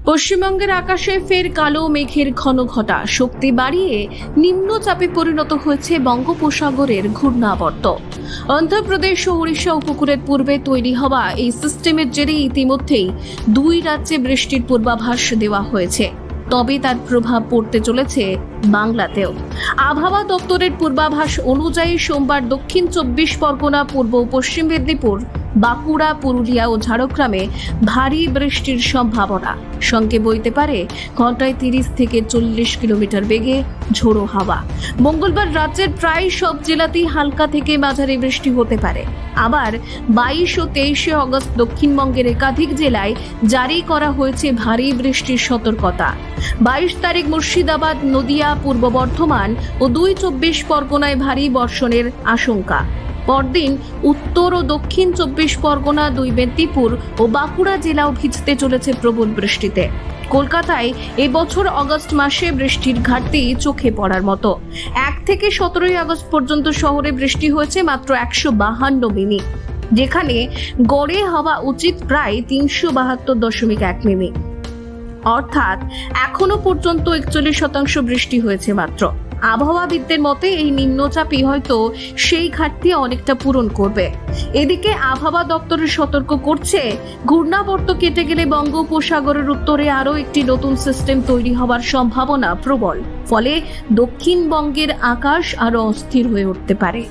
পশ্চিমবঙ্গের আকাশে ফের কালো মেঘের ঘন ঘটা শক্তি বাড়িয়ে নিম্নচাপে পরিণত হয়েছে বঙ্গোপসাগরের ঘূর্ণাবর্ত। অন্ধ্রপ্রদেশ ও উড়িষ্যা উপকূলের পূর্বে তৈরি হওয়া এই সিস্টেমের জেরে ইতিমধ্যেই দুই রাজ্যে বৃষ্টির পূর্বাভাস দেওয়া হয়েছে। তবে তার প্রভাব পড়তে চলেছে বাংলাতেও। আবহাওয়া দপ্তরের পূর্বাভাস অনুযায়ী সোমবার দক্ষিণ 24 পরগনা, পূর্ব ও পশ্চিম মেদিনীপুর, বাঁকুড়া, পুরুলিয়া ও ঝাড়গ্রামে ভারী বৃষ্টির সম্ভাবনা, সঙ্গে বইতে পারে ঘন্টায় 30 থেকে 40 কিলোমিটার বেগে ঝোড়ো হাওয়া। মঙ্গলবার রাজ্যের প্রায় সব জেলাতেই হালকা থেকে মাঝারি বৃষ্টি হতে পারে। আবার 22 ও 23 আগস্ট দক্ষিণবঙ্গের একাধিক জেলায় জারি করা হয়েছে ভারী বৃষ্টির সতর্কতা। 22 তারিখ মুর্শিদাবাদ, নদিয়া, পূর্ব বর্ধমান ও 2 24 পরগনায় ভারী বর্ষণের আশঙ্কা। পরদিন উত্তর ও দক্ষিণ 24 পরগনা, 2 মেদিনীপুর ও বাঁকুড়া জেলাও ভিজতে চলেছে প্রবল বৃষ্টিতে। কলকাতায় এবছর আগস্ট মাসে বৃষ্টির ঘাটতি চোখে পড়ার মতো। 1 থেকে 17 আগস্ট পর্যন্ত শহরে বৃষ্টি হয়েছে মাত্র 152 মিমি, যেখানে গড়ে হওয়া উচিত প্রায় 372.1 মিমি। অর্থাৎ এখনো পর্যন্ত 41% বৃষ্টি হয়েছে মাত্র। আবহাওয়াবিদদের মতে এই নিম্নচাপই হয়তো সেই ঘাটতি অনেকটা পূরণ করবে। এদিকে আবহাওয়া দপ্তরের সতর্ক করছে, ঘূর্ণাবর্ত কেটে গেলে বঙ্গোপসাগরের উত্তরে আরও একটি নতুন সিস্টেম তৈরি হওয়ার সম্ভাবনা প্রবল। ফলে দক্ষিণবঙ্গের আকাশ আরও অস্থির হয়ে উঠতে পারে।